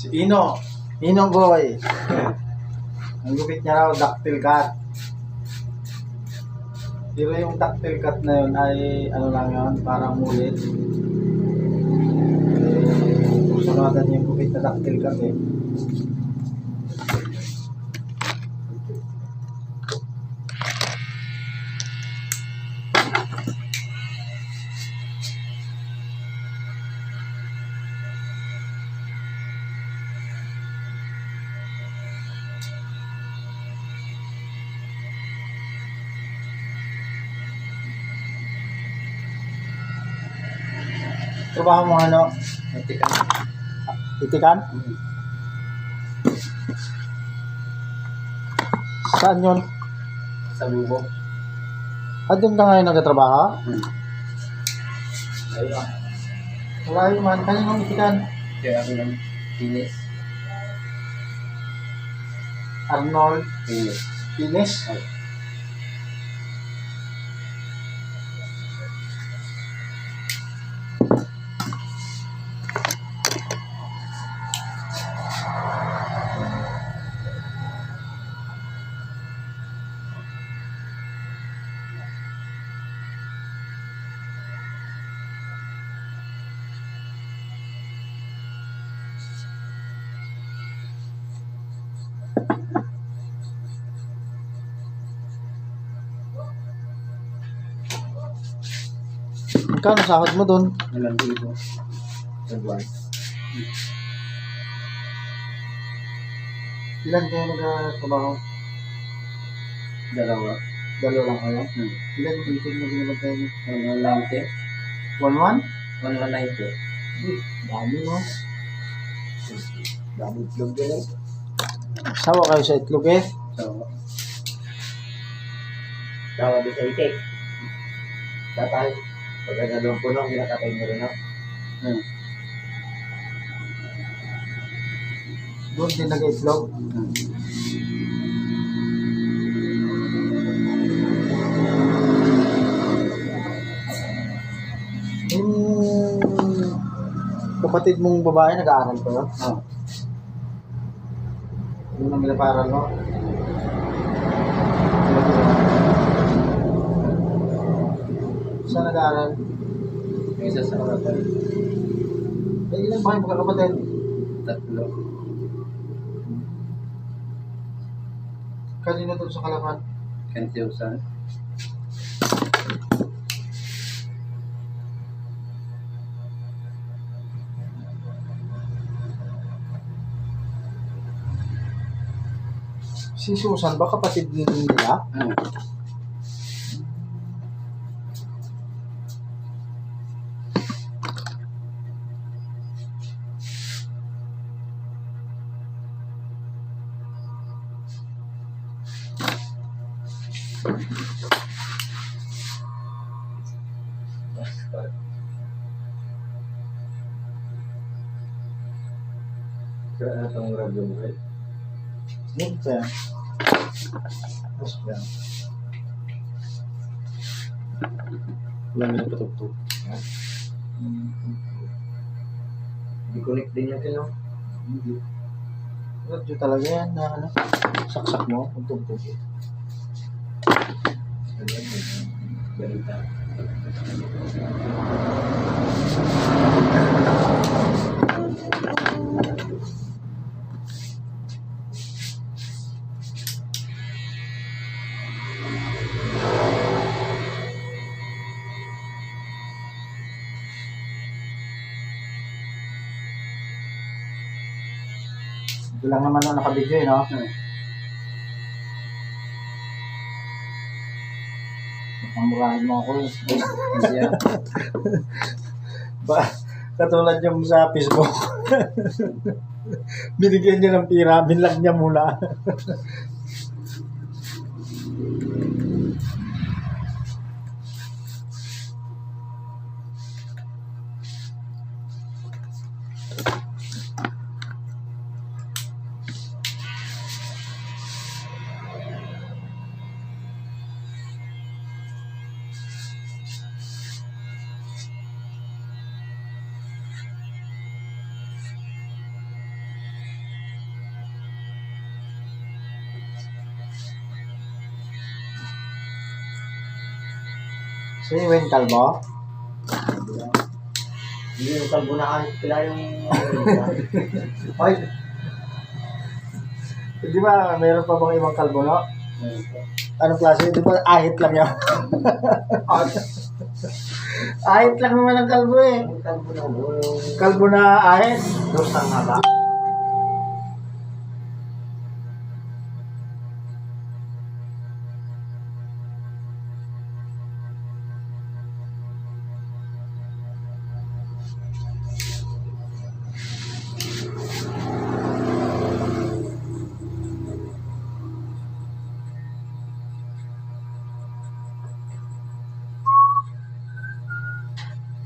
Si Ino. Ino boy. Ang gupit niya raw, ductile cut. Pero yung ductile cut na yun ay ano lang yun, parang mulit. Gusto natin yung gupit na ductile cut eh. Trabaho mo ano? Itikan. Itikan? Saan yun? Sa bubo. Doon ka ngayon nagtatrabaho? Ayun. Wala yun man. Kaninong itikan? Kaya ako lang. Pinis. Arnold Pinis. Pines? Magkano sahod mo doon? 2,000. Sa buwan. Ilan kayo nagtatrabaho? Dalawa. Dalawa lang kayo? Ilan yung itig na binabagay mo? 190. 1-1? 190. Dami no? Dami itlog din eh. Sawa kayo sa itlog eh? So, tawag din sa itik. Tatay. Pagka nalong punong, kinakatay mo rin ako. Doon din nag-itlog? Yung kapatid mong babae nag-aaral pa yun? Yung nang pinaparal mo? Saan nag-aaral? Yung isa sa oratory. Ilan ba kayo magkakapatid? 3. Kanino doon sa Kalapan? Kantiusan. Si Susan ba kapatid din nila? Kaya ano itong radyo mo eh? Ito yan. Tapos yan. Wala nila patugtog. Di-connect din natin, no? Hindi. Radyo talaga yan na ano. Saksak mo. Tugtog. Balita. Ito lang naman ang nakabidyo eh, no? Makamurahin mo ako eh. Siya. Katulad yung sa Facebook. Binigyan niya ng pira, binlag niya muna. Si Wayne Calvo? Hindi yung kalbo na kahit pila yung... Ay! Di ba, meron pa bang ibang kalbo, no? Anong klase? Di ba, ahit lang yan? Ahit lang naman ang kalbo eh. Yung kalbo na yung... Kalbo na ahit. Dos ang haba.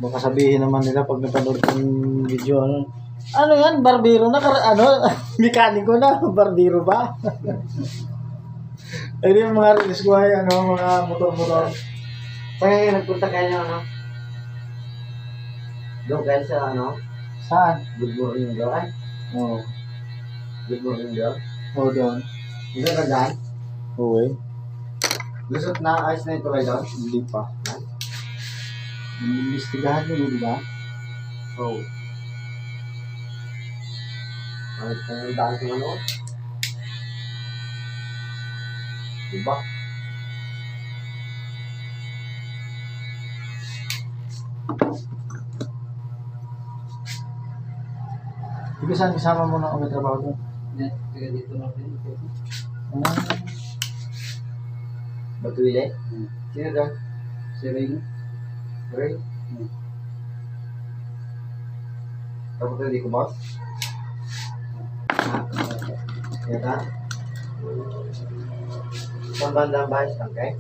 Baka sabihin naman nila pag napanood ng video, ano yan, barbero na, mekaniko na, barbero ba? Ay, yung mga release ko ay, mga motor-motor. Kaya nagpunta kayo ano? Doon kayo sa ano? Saan? Good morning doon ay? Oo. Good morning doon? Oo, doon. Hindi ka daan? Oo eh. Lusot na ayos na ito kayo doon? Hindi pa. Inimbestigahan nyo, di ba? Oo. Ang daan sa ano? Diba? Di ba saan kasama mo na ang trabaho doon? Kaya dito lang din. Batuile? Sino doon? Si Ring. Ray? Tapos hindi ko boss? Yan ka? Saan banda ang bahay sa tangkay?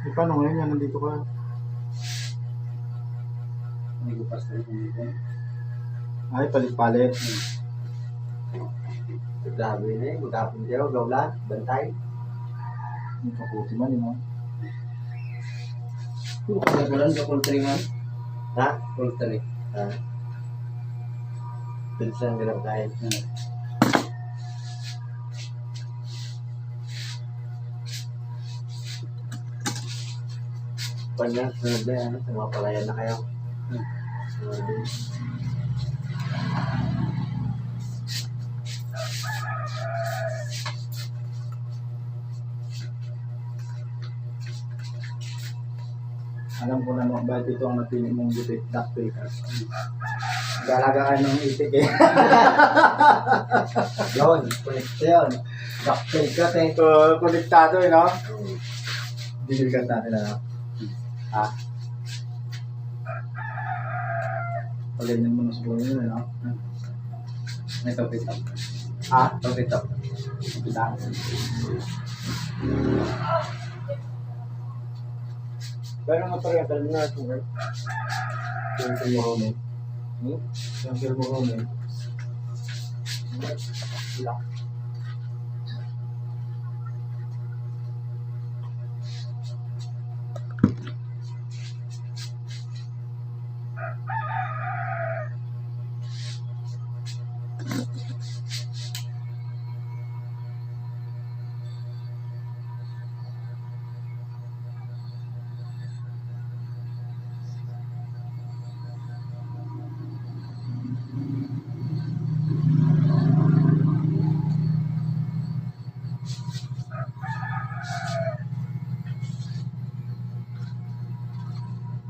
Di paano ngayon yan, nandito ka? Hindi ko pas na dito. Ay, palit-palit. Grabe na eh. Magkapon kayo, gawlan, bantay. Ang kaputi man, yun, Kung kagalan ka poultry man. Ha? Poultry. Ha? Pinsan ka lang tayo. Panya, sunod na yan. Sa mga palayan na kayo. Sunod din. Alam ko na bakit ito ang napili mong butik, ducktaker. Galaga ka ng itik eh. Yun, connect yun. Ducktail ka, te. Konektado eh, no? Diligat natin na, no? Ha? Paganyan mo na sa buhay nyo, no? May top-top. Ha? Top-top. Bilang. Pero nga pare, alam na ito, right? Yung Filmo Yung Filmo Rome. Wala.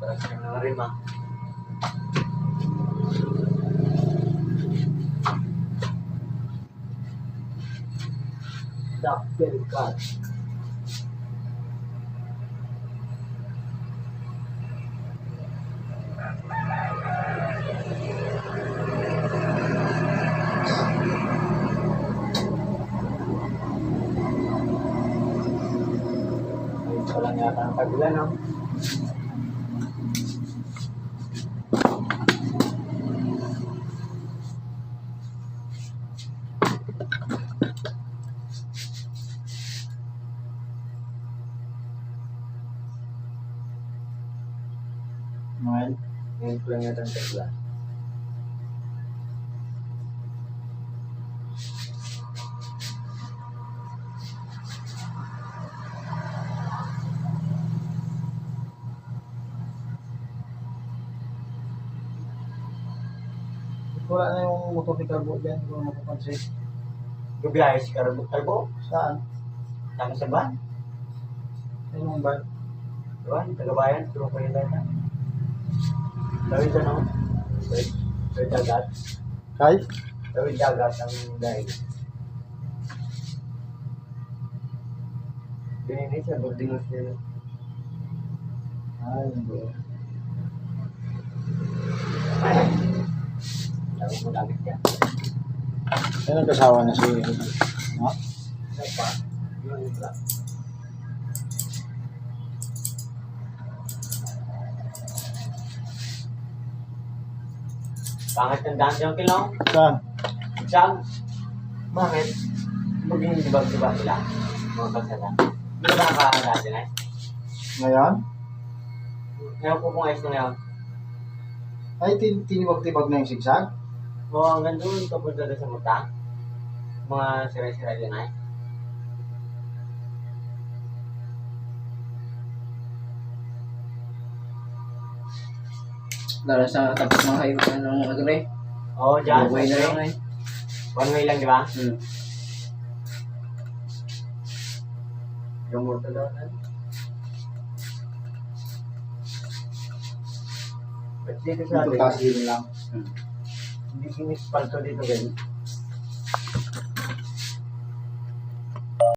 Parang siya na rin, ma. Ducktail ka. Ayun pa lang yata ang kabila, no? Mahal. Ngayon ko lang yata ang tegla. Wala na yung motor ni Carbo dyan, kung napapansin. Gabiyahe si Carbo. Saan? Tama sa van. Ayun yung bag. Diba? Tagabayan. Turo ko yung data. Tawid ano? Tawid dagat. Kay? Tawid dagat ang dahil. Dininis sa boarding house nila. Ay, hindi. Sabi mo gamit yan. Ayun ang kasawa na si... No? Ano pa? Yung lang. Pangit ng daan dyan kilong. Saan? Saan? Bakit? Maging dibag-dibag sila. Mga kalsada. Hindi ba nakakadaan din eh? Ngayon? Ngayon po kung ayos na ngayon. Ay, tinibag-tibag na yung sigsag? Oo, hanggang doon kapunta doon sa muta. Mga sira-sira din ay. Lalo sa tapos mga highway ng agre. Oo, dyan. One way na lang eh. One way lang, di ba? Hmm. Yung motor daw na. Ba't dito sa Ito atin? taas din lang. Hindi kinispalto dito ganyan.